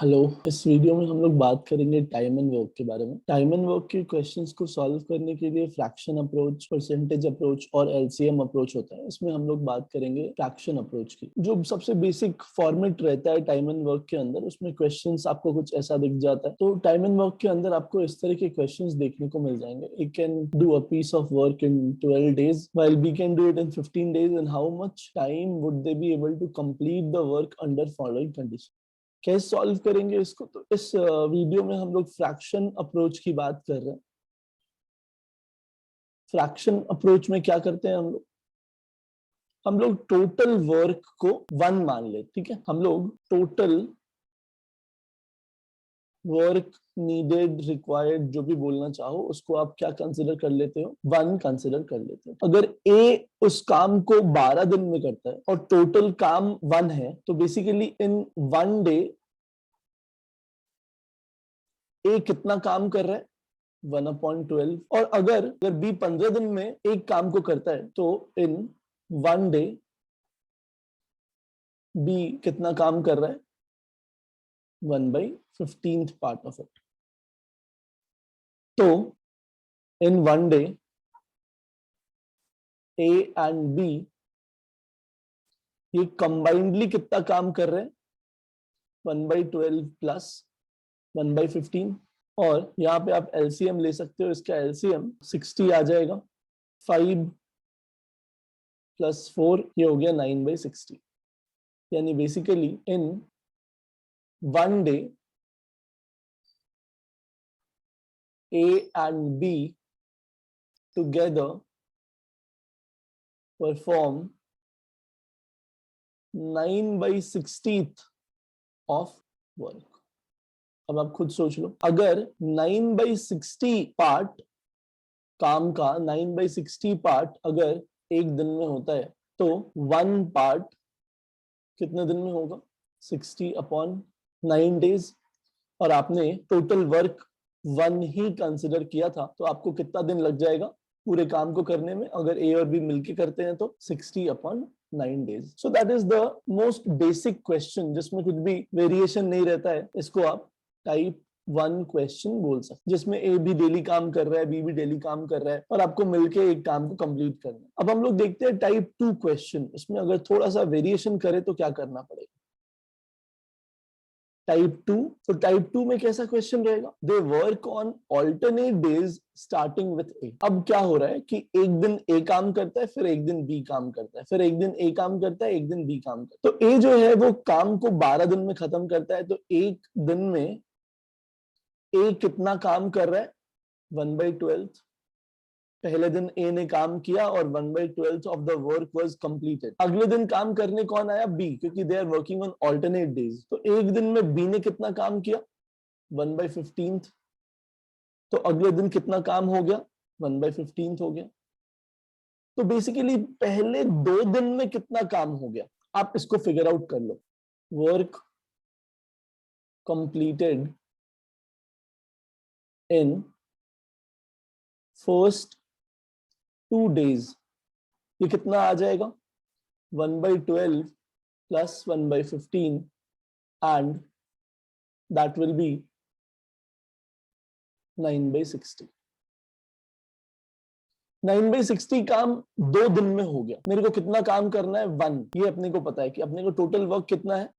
Hello. इस video में हम लोग बात करेंगे टाइम एंड वर्क के बारे में। टाइम एंड वर्क के क्वेश्चंस को सॉल्व करने के लिए फ्रैक्शन अप्रोच, परसेंटेज अप्रोच और एलसीएम अप्रोच होता है। इसमें हम लोग बात करेंगे फ्रैक्शन अप्रोच की। जो सबसे बेसिक फॉर्मेट रहता है टाइम एंड वर्क के अंदर, उसमें क्वेश्चंस आपको कुछ ऐसा दिख जाता है। तो टाइम एंड वर्क के अंदर आपको इस तरह के क्वेश्चंस देखने को मिल जाएंगे। You can do a piece of work in 12 days while we can do it in 15 days, and how much time would they be able to complete the work under following conditions। कैसे solve करेंगे इसको? तो इस video में हम लोग fraction approach की बात कर रहे हैं। फ्रैक्शन अप्रोच में क्या करते हैं हम लोग टोटल वर्क को 1 मान ले। ठीक है, हम लोग टोटल वर्क नीडेड, रिक्वायर्ड, जो भी बोलना चाहो उसको आप क्या कंसिडर कर लेते हो? 1 कंसिडर कर लेते हो। अगर ए उस काम को 12 दिन में करता है और टोटल काम 1 है, तो बेसिकली इन 1 डे ए कितना काम कर रहा है? 1/12। और अगर बी 15 दिन में एक काम को करता है, तो इन 1 डे बी कितना काम कर रहा है? 1/15 पार्ट ऑफ इट। तो इन 1 डे ए एंड बी ये कंबाइंडली कितना काम कर रहे हैं? 1/12 प्लस 1/15। और यहाँ पे आप एलसीएम ले सकते हो। इसका एलसीएम 60 आ जाएगा। 5 + 4 ये हो गया 9/60। यानी basically in 1 day A and B together perform 9/60th of work। अब आप खुद सोच लो, अगर 9/60 पार्ट काम का 9/60 पार्ट अगर एक दिन में होता है, तो 1 पार्ट कितने दिन में होगा? 60/9 days। और आपने टोटल वर्क 1 ही कंसिडर किया था, तो आपको कितना दिन लग जाएगा पूरे काम को करने में? अगर ए और बी मिलके करते हैं तो 60/9 days। So that is the most basic question, जिसमें कुछ भी वेरिएशन नहीं रहता है। इसको आप टाइप 1 क्वेश्चन बोल सकते, जिसमें ए भी डेली काम कर रहा है, बी भी डेली काम कर रहा है, और आपको मिलके एक काम को कंप्लीट करना है। अब हम लोग देखते हैं टाइप 2 क्वेश्चन। इसमें अगर थोड़ा सा वेरिएशन करे तो क्या करना पड़ेगा? टाइप 2। तो टाइप 2 में कैसा क्वेश्चन रहेगा? They work on alternate days starting with A. अब क्या हो रहा है कि एक दिन ए काम करता है, फिर एक दिन बी काम करता है, फिर एक दिन ए काम करता है, एक दिन बी काम करता है। तो ए जो है वो काम को 12 दिन में खत्म करता है। तो एक दिन में ए कितना काम कर रहा है? 1/12। पहले दिन ए ने काम किया और 1/12 of the work was completed. अगले दिन काम करने कौन आया? बी, क्योंकि they are working on alternate days. तो एक दिन में बी ने कितना काम किया? 1/15। तो अगले दिन कितना काम हो गया? 1/15 हो गया। तो बेसिकली पहले 2 दिन में कितना काम हो गया? आप इसको फिगर आउट कर लो। Work completed in first 2 days, ये कितना आ जाएगा? 1/12 plus 1/15, and that will be 9/60। 9/60 काम 2 दिन में हो गया। मेरे को कितना काम करना है? 1। ये अपने को पता है कि अपने को टोटल वर्क कितना है।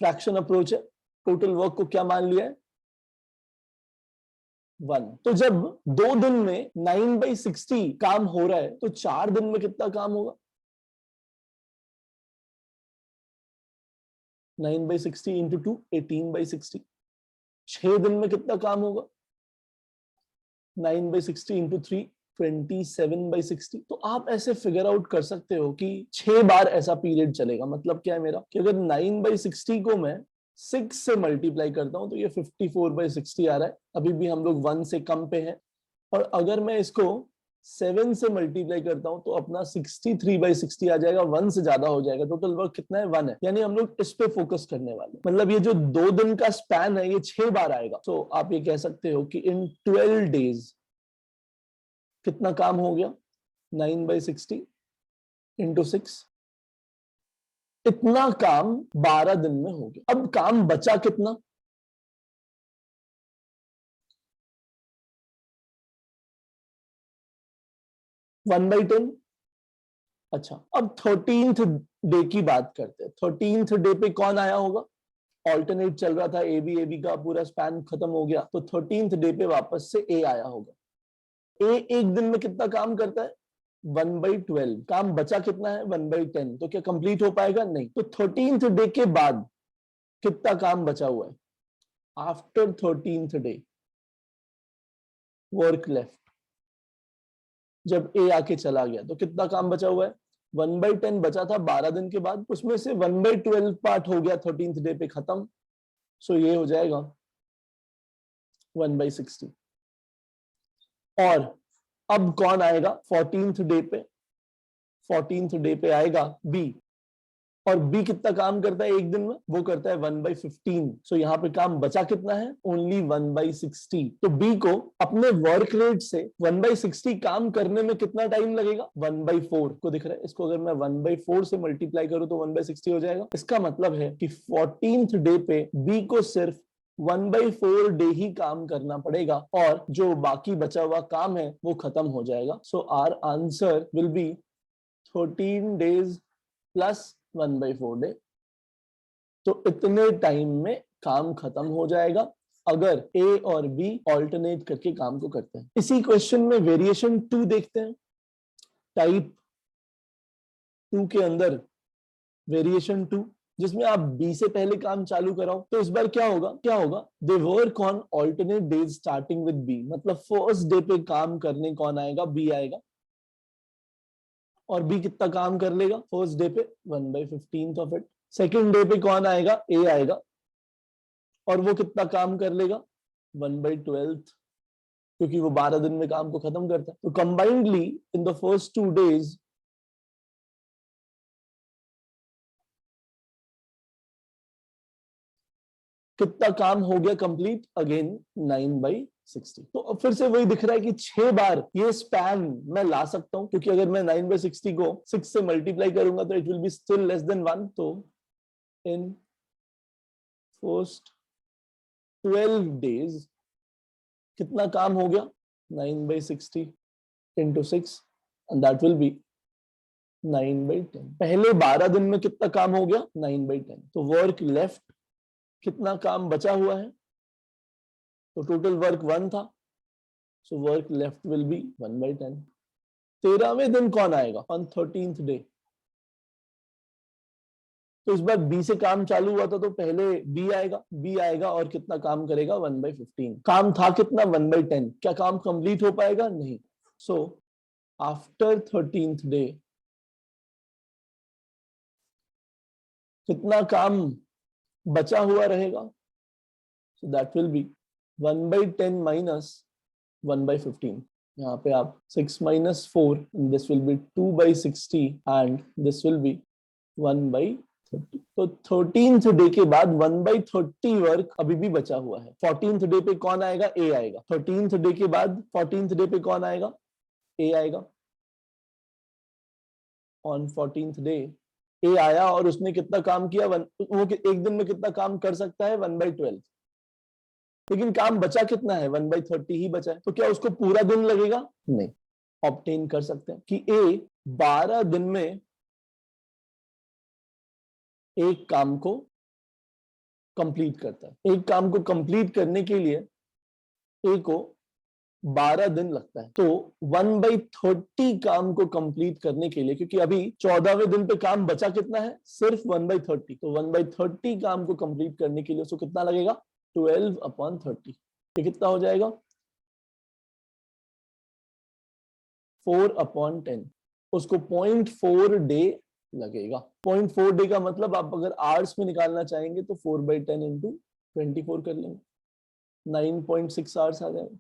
फ्रैक्शन अप्रोच है, टोटल वर्क को क्या मान लिया है? 1। तो जब 2 दिन में 9/60 काम हो रहा है, तो 4 दिन में कितना काम होगा? 9/60 इंटू 2 18/60। 6 दिन में कितना काम होगा? 9/60 इंटू 3 27/60। तो आप ऐसे फिगर आउट कर सकते हो कि 6 बार ऐसा पीरियड चलेगा। मतलब क्या है मेरा, कि अगर 9/60 को मैं 6 से मल्टीप्लाई करता हूं, तो ये 54/60 आ रहा है। अभी भी हम लोग 1 से कम पे हैं। और अगर मैं इसको 7 से मल्टीप्लाई करता हूं, तो अपना 63/60 आ जाएगा। 1 से ज्यादा हो जाएगा। टोटल वर्क कितना है? 1 है। यानी हम लोग इस पे फोकस करने वाले। मतलब ये जो 2 दिन का स्पैन है, ये 6 बार आएगा। तो आप ये कह सकते हो कि इन 12 days कितना काम हो गया? 9/60 इंटू 6 इतना काम 12 दिन में हो गया। अब काम बचा कितना? 1/10। अच्छा, अब 13th डे की बात करते हैं। 13th डे पे कौन आया होगा? ऑल्टरनेट चल रहा था, ए बी का पूरा स्पैन खत्म हो गया, तो 13th डे पे वापस से ए आया होगा। ए एक दिन में कितना काम करता है? 1/12। काम बचा कितना है? 1/10। तो क्या कंप्लीट हो पाएगा? नहीं। तो 13th डे के बाद कितना काम बचा हुआ है? After 13th day work left, जब ए आके चला गया तो कितना काम बचा हुआ है? 1/10 बचा था 12 दिन के बाद, उसमें से 1/12 पार्ट हो गया 13th डे पे खत्म। सो ये हो जाएगा 1/60। और अब कौन आएगा 14th डे पे? 14th डे पे आएगा बी। और बी कितना काम करता है एक दिन में? वो करता है 1/15। सो यहाँ पे काम बचा कितना है? ओनली 1/60। तो बी को अपने वर्क रेट से 1/60 काम करने में कितना टाइम लगेगा? 1/4 को दिख रहा है, इसको अगर मैं 1/4 से मल्टीप्लाई करूं तो 1/60 हो जाएगा। इसका मतलब है कि 14th डे पे बी को सिर्फ 1/4 डे ही काम करना पड़ेगा और जो बाकी बचा हुआ काम है वो खत्म हो जाएगा। So our answer will be 13 days plus 1/4 day. तो इतने टाइम में काम खत्म हो जाएगा अगर ए और बी ऑल्टरनेट करके काम को करते हैं। इसी क्वेश्चन में वेरिएशन 2 देखते हैं। टाइप 2 के अंदर वेरिएशन 2, जिसमें आप बी से पहले काम चालू कराओ। तो इस बार क्या होगा? They work on alternate days starting with B. मतलब फर्स्ट डे पे काम करने कौन आएगा? बी आएगा। और बी कितना काम कर लेगा फर्स्ट डे पे? 1/15 ऑफ इट। सेकेंड डे पे कौन आएगा? ए आएगा। और वो कितना काम कर लेगा? 1/12, क्योंकि वो 12 दिन में काम को खत्म करता है। तो combinedly in the first 2 days कितना काम हो गया कंप्लीट? अगेन 9/60। तो अब फिर से वही दिख रहा है कि 6 बार ये स्पैन मैं ला सकता हूं, क्योंकि अगर मैं 9/60 को 6 से मल्टीप्लाई करूंगा तो it will be still less than 1। तो इन फर्स्ट 12 डेज कितना काम हो गया? 9/60 into 6 and that will be 9/10। पहले 12 दिन में कितना काम हो गया? 9/10। तो वर्क लेफ्ट कितना काम बचा हुआ है? तो टोटल वर्क 1 था, so work left will be 1/10। 13वें दिन कौन आएगा? On 13th day. तो इस बार बी से काम चालू हुआ था तो पहले बी आएगा और कितना काम करेगा? 1/15। काम था कितना? 1/10। क्या काम कंप्लीट हो पाएगा? नहीं। सो आफ्टर 13th डे कितना काम बचा हुआ रहेगा? So that will be 1/10 minus 1/15। यहाँ पे आप 6 minus 4, this will be 2/60 and this will be 1/30। तो 13th डे के बाद 1/30 वर्क अभी भी बचा हुआ है। 14th डे पे कौन आएगा? ए आएगा। 13th डे के बाद 14th डे पे कौन आएगा? ए आएगा। ऑन 14th डे ए आया और उसने कितना काम किया? वो एक दिन में कितना काम कर सकता है? 1/12। लेकिन काम बचा कितना है? 1/30 ही बचा है। तो क्या उसको पूरा दिन लगेगा? नहीं। ऑब्टेन कर सकते हैं कि ए 12 दिन में एक काम को कंप्लीट करता है। एक काम को कंप्लीट करने के लिए ए को 12 दिन लगता है। तो 1/30 काम को कंप्लीट करने के लिए, क्योंकि अभी 14वें दिन पे काम बचा कितना है? सिर्फ 1/30। तो 1/30 काम को कंप्लीट करने के लिए उसको कितना लगेगा? 12/30। ये कितना हो जाएगा? 4/10। उसको 0.4 डे लगेगा। 0.4 डे का मतलब आप अगर आवर्स में निकालना चाहेंगे तो 4/10 into 24 कर लेंगे, 9.6 आवर्स आ जाएगा।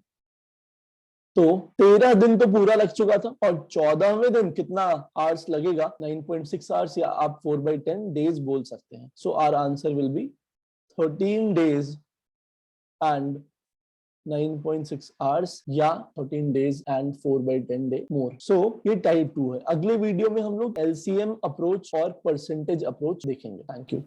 तो 13 दिन तो पूरा लग चुका था और 14वें दिन कितना आवर्स लगेगा? 9.6 आवर्स, या आप 4/10 डेज बोल सकते हैं। So our answer will be 13 days and 9.6 hours या 13 days and 4/10 day more. So ये टाइप 2 है। अगले वीडियो में हम लोग LCM अप्रोच और परसेंटेज अप्रोच देखेंगे। Thank you.